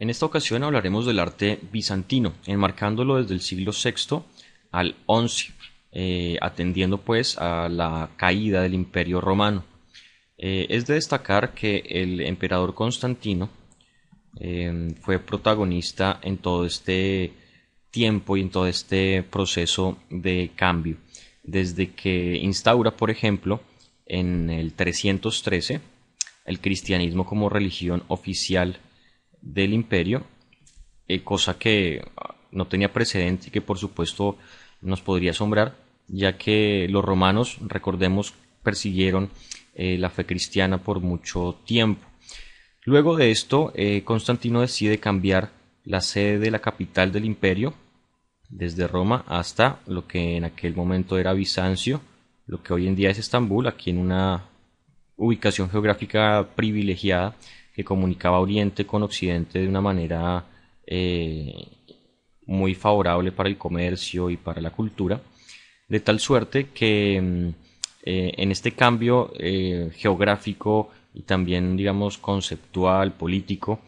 En esta ocasión hablaremos del arte bizantino, enmarcándolo desde el siglo VI al XI, atendiendo pues a la caída del Imperio Romano. Es de destacar que el emperador Constantino fue protagonista en todo este tiempo y en todo este proceso de cambio. Desde que instaura, por ejemplo, en el 313, el cristianismo como religión oficial del imperio, cosa que no tenía precedente y que por supuesto nos podría asombrar, ya que los romanos, recordemos, persiguieron la fe cristiana por mucho tiempo. Luego de esto, Constantino decide cambiar la sede de la capital del imperio, desde Roma hasta lo que en aquel momento era Bizancio, lo que hoy en día es Estambul, aquí en una ubicación geográfica privilegiada que comunicaba Oriente con Occidente de una manera muy favorable para el comercio y para la cultura, de tal suerte que en este cambio geográfico y también, digamos, conceptual, político,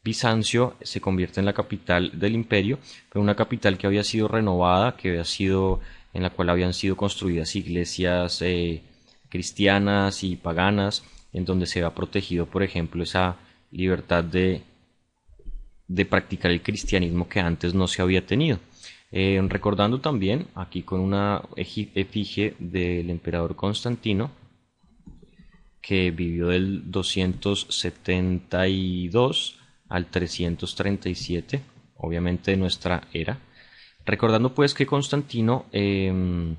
Bizancio se convierte en la capital del imperio, pero una capital que había sido renovada, que había sido, en la cual habían sido construidas iglesias cristianas y paganas, en donde se ha protegido, por ejemplo, esa libertad de practicar el cristianismo que antes no se había tenido. Recordando también, aquí con una efigie del emperador Constantino, que vivió del 272 al 337, obviamente de nuestra era. Recordando pues que Constantino le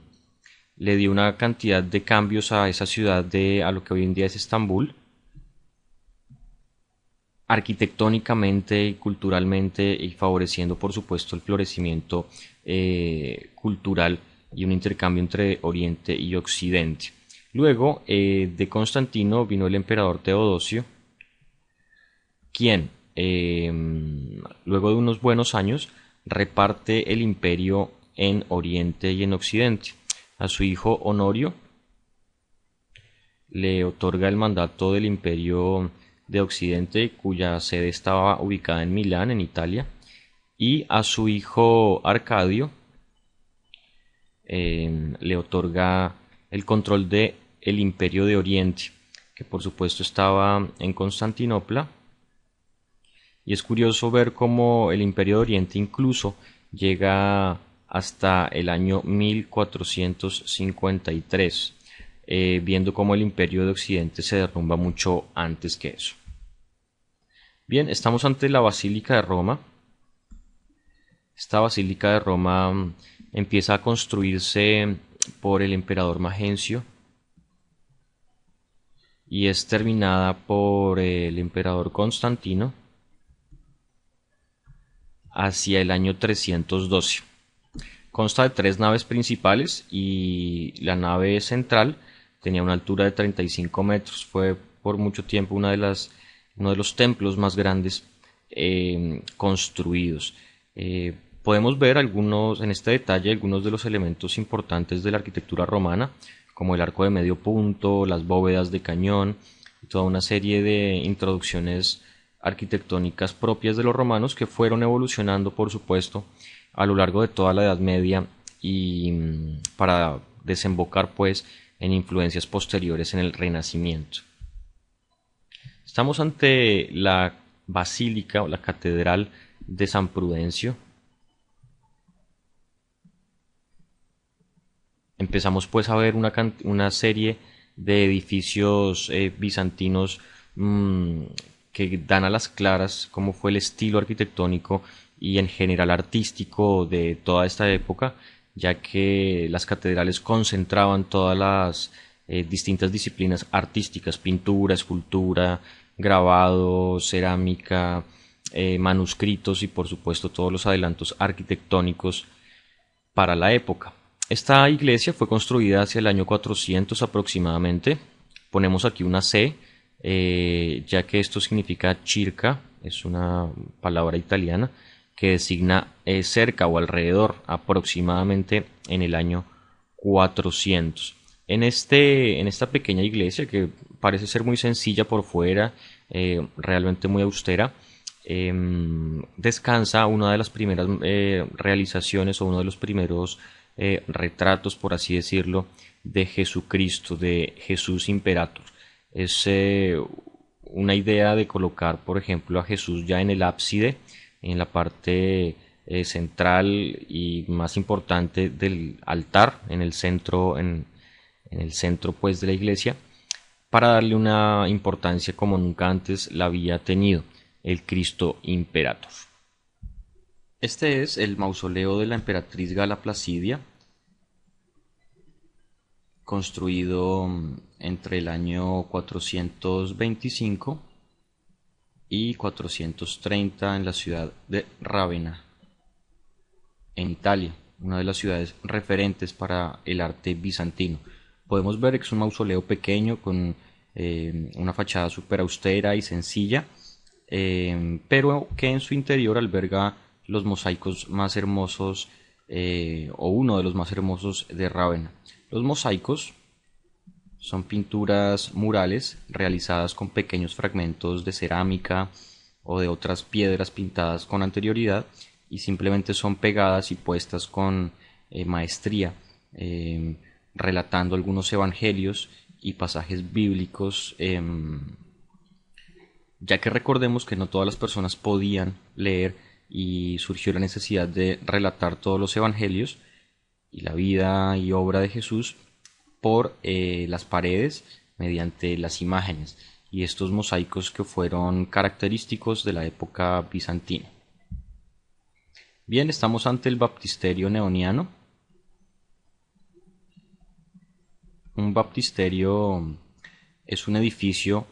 dio una cantidad de cambios a esa ciudad a lo que hoy en día es Estambul, arquitectónicamente y culturalmente, y favoreciendo por supuesto el florecimiento cultural y un intercambio entre Oriente y Occidente. Luego de Constantino vino el emperador Teodosio, quien luego de unos buenos años reparte el imperio en Oriente y en Occidente. A su hijo Honorio le otorga el mandato del imperio de Occidente, cuya sede estaba ubicada en Milán, en Italia, y a su hijo Arcadio le otorga el control de el imperio de Oriente, que por supuesto estaba en Constantinopla. Y es curioso ver cómo el imperio de Oriente incluso llega hasta el año 1453, viendo cómo el imperio de Occidente se derrumba mucho antes que eso. Bien, estamos ante la Basílica de Roma. Esta Basílica de Roma empieza a construirse por el emperador Magencio y es terminada por el emperador Constantino hacia el año 312. Consta de 3 naves principales y la nave central tenía una altura de 35 metros. Fue por mucho tiempo uno de los templos más grandes construidos. Podemos ver en este detalle algunos de los elementos importantes de la arquitectura romana, como el arco de medio punto, las bóvedas de cañón, y toda una serie de introducciones arquitectónicas propias de los romanos que fueron evolucionando, por supuesto, a lo largo de toda la Edad Media y para desembocar pues en influencias posteriores en el Renacimiento. Estamos ante la basílica o la catedral de San Prudencio. Empezamos pues a ver una serie de edificios bizantinos que dan a las claras cómo fue el estilo arquitectónico y en general artístico de toda esta época, ya que las catedrales concentraban todas las distintas disciplinas artísticas: pintura, escultura, grabado, cerámica, manuscritos y por supuesto todos los adelantos arquitectónicos para la época. Esta iglesia fue construida hacia el año 400 aproximadamente. Ponemos aquí una C, ya que esto significa circa, es una palabra italiana que designa cerca o alrededor, aproximadamente en el año 400. En esta pequeña iglesia, que parece ser muy sencilla por fuera, realmente muy austera, descansa una de las primeras realizaciones o uno de los primeros retratos, por así decirlo, de Jesucristo, de Jesús Imperator. Es una idea de colocar, por ejemplo, a Jesús ya en el ábside, en la parte central y más importante del altar, en el centro, en el centro pues de la iglesia, para darle una importancia como nunca antes la había tenido, el Cristo Imperator. Este es el mausoleo de la emperatriz Gala Placidia, construido entre el año 425 y 430 en la ciudad de Rávena, en Italia, una de las ciudades referentes para el arte bizantino. Podemos ver que es un mausoleo pequeño con una fachada súper austera y sencilla, pero que en su interior alberga los mosaicos más hermosos o uno de los más hermosos de Rávena. Los mosaicos son pinturas murales realizadas con pequeños fragmentos de cerámica o de otras piedras pintadas con anterioridad y simplemente son pegadas y puestas con maestría, relatando algunos evangelios y pasajes bíblicos, ya que recordemos que no todas las personas podían leer y surgió la necesidad de relatar todos los evangelios y la vida y obra de Jesús por las paredes mediante las imágenes y estos mosaicos que fueron característicos de la época bizantina. Bien, estamos ante el baptisterio neoniano. Un baptisterio es un edificio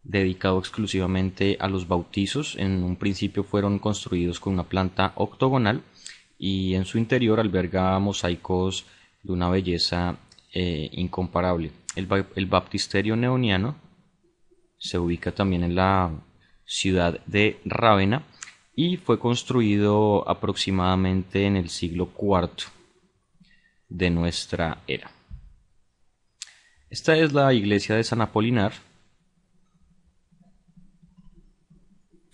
dedicado exclusivamente a los bautizos. En un principio fueron construidos con una planta octogonal y en su interior alberga mosaicos de una belleza incomparable. El baptisterio neoniano se ubica también en la ciudad de Rávena y fue construido aproximadamente en el siglo IV de nuestra era. Esta es la iglesia de San Apolinar,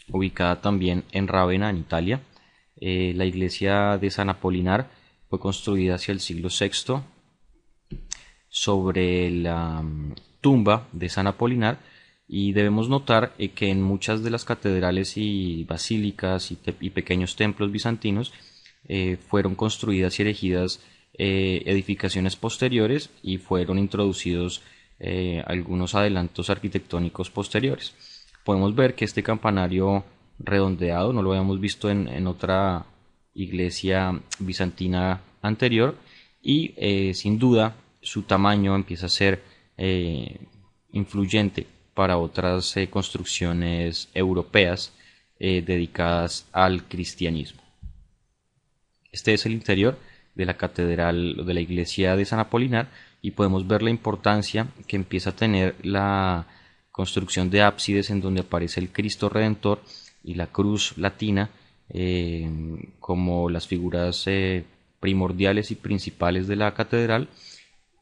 ubicada también en Rávena, en Italia. La iglesia de San Apolinar fue construida hacia el siglo VI sobre la tumba de San Apolinar y debemos notar que en muchas de las catedrales y basílicas y pequeños templos bizantinos fueron construidas y erigidas edificaciones posteriores y fueron introducidos algunos adelantos arquitectónicos posteriores. Podemos ver que este campanario redondeado no lo habíamos visto en otra iglesia bizantina anterior y sin duda su tamaño empieza a ser influyente para otras construcciones europeas dedicadas al cristianismo. Este es el interior de la catedral de la iglesia de San Apolinar y podemos ver la importancia que empieza a tener la construcción de ábsides en donde aparece el Cristo Redentor y la cruz latina como las figuras primordiales y principales de la catedral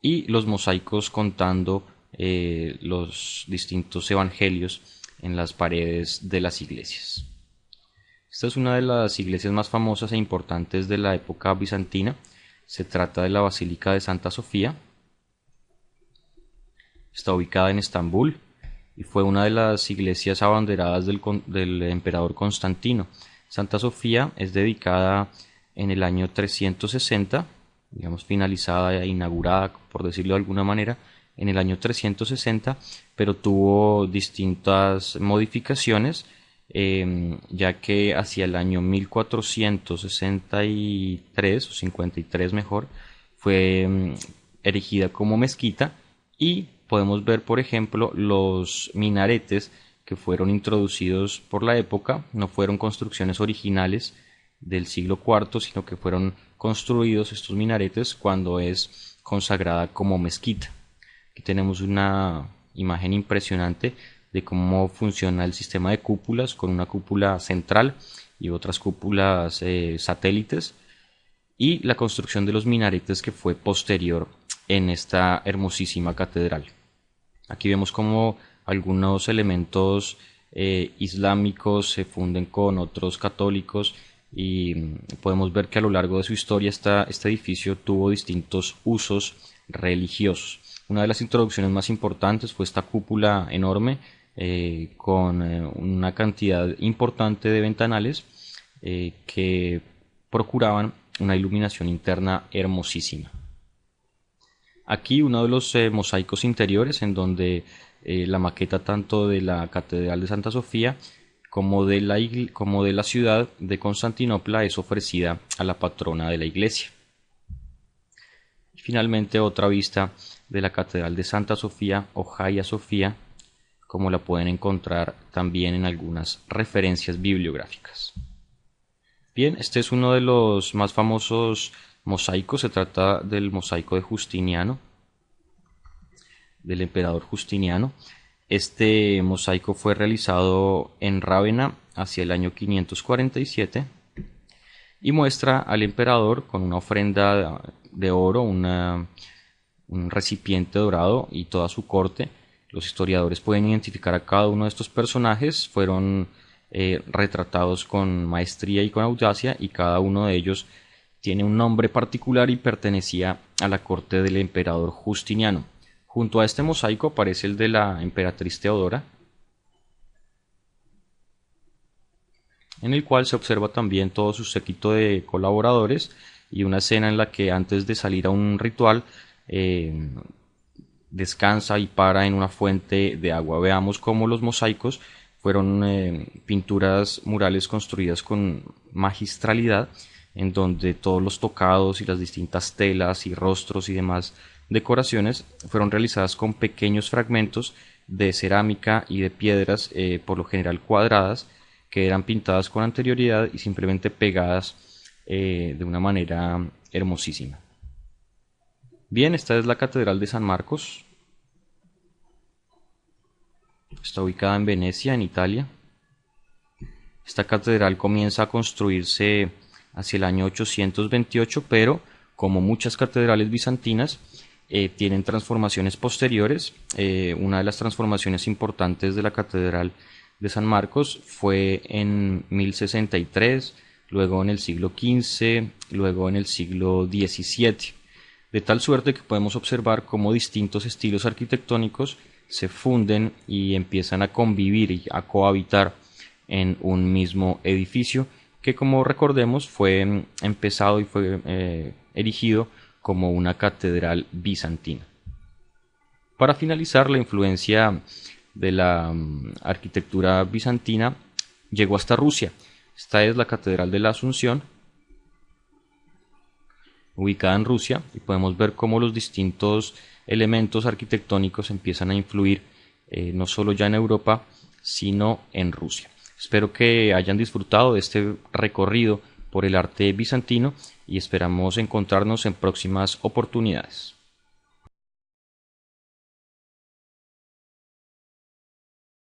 y los mosaicos contando los distintos evangelios en las paredes de las iglesias. Esta es una de las iglesias más famosas e importantes de la época bizantina. Se trata de la Basílica de Santa Sofía. Está ubicada en Estambul y fue una de las iglesias abanderadas del emperador Constantino. Santa Sofía es dedicada en el año 360, digamos finalizada e inaugurada, por decirlo de alguna manera, en el año 360, pero tuvo distintas modificaciones, ya que hacia el año 1463 o 53 mejor, fue erigida como mezquita y podemos ver, por ejemplo, los minaretes que fueron introducidos por la época. No fueron construcciones originales del siglo IV, sino que fueron construidos estos minaretes cuando es consagrada como mezquita. Aquí tenemos una imagen impresionante de cómo funciona el sistema de cúpulas, con una cúpula central y otras cúpulas satélites, y la construcción de los minaretes que fue posterior en esta hermosísima catedral. Aquí vemos como algunos elementos islámicos se funden con otros católicos y podemos ver que a lo largo de su historia este edificio tuvo distintos usos religiosos. Una de las introducciones más importantes fue esta cúpula enorme con una cantidad importante de ventanales que procuraban una iluminación interna hermosísima. Aquí uno de los mosaicos interiores en donde la maqueta tanto de la Catedral de Santa Sofía como de la ciudad de Constantinopla es ofrecida a la patrona de la iglesia. Y finalmente otra vista de la Catedral de Santa Sofía o Hagia Sofía, como la pueden encontrar también en algunas referencias bibliográficas. Bien, este es uno de los más famosos mosaicos, se trata del mosaico de Justiniano, del emperador Justiniano. Este mosaico fue realizado en Rávena hacia el año 547 y muestra al emperador con una ofrenda de oro, un recipiente dorado y toda su corte. Los historiadores pueden identificar a cada uno de estos personajes, fueron retratados con maestría y con audacia, y cada uno de ellos tiene un nombre particular y pertenecía a la corte del emperador Justiniano. Junto a este mosaico aparece el de la emperatriz Teodora, en el cual se observa también todo su séquito de colaboradores y una escena en la que antes de salir a un ritual descansa y para en una fuente de agua. Veamos cómo los mosaicos fueron pinturas murales construidas con magistralidad, en donde todos los tocados y las distintas telas y rostros y demás decoraciones fueron realizadas con pequeños fragmentos de cerámica y de piedras, por lo general cuadradas, que eran pintadas con anterioridad y simplemente pegadas de una manera hermosísima. Bien, esta es la Catedral de San Marcos. Está ubicada en Venecia, en Italia. Esta catedral comienza a construirse hacia el año 828, pero como muchas catedrales bizantinas, tienen transformaciones posteriores. Una de las transformaciones importantes de la Catedral de San Marcos fue en 1063, luego en el siglo XV, luego en el siglo XVII, de tal suerte que podemos observar cómo distintos estilos arquitectónicos se funden y empiezan a convivir y a cohabitar en un mismo edificio que, como recordemos, fue empezado y fue erigido como una catedral bizantina. Para finalizar, la influencia de la arquitectura bizantina llegó hasta Rusia. Esta es la Catedral de la Asunción, ubicada en Rusia, y podemos ver cómo los distintos elementos arquitectónicos empiezan a influir no solo ya en Europa, sino en Rusia. Espero que hayan disfrutado de este recorrido por el arte bizantino y esperamos encontrarnos en próximas oportunidades.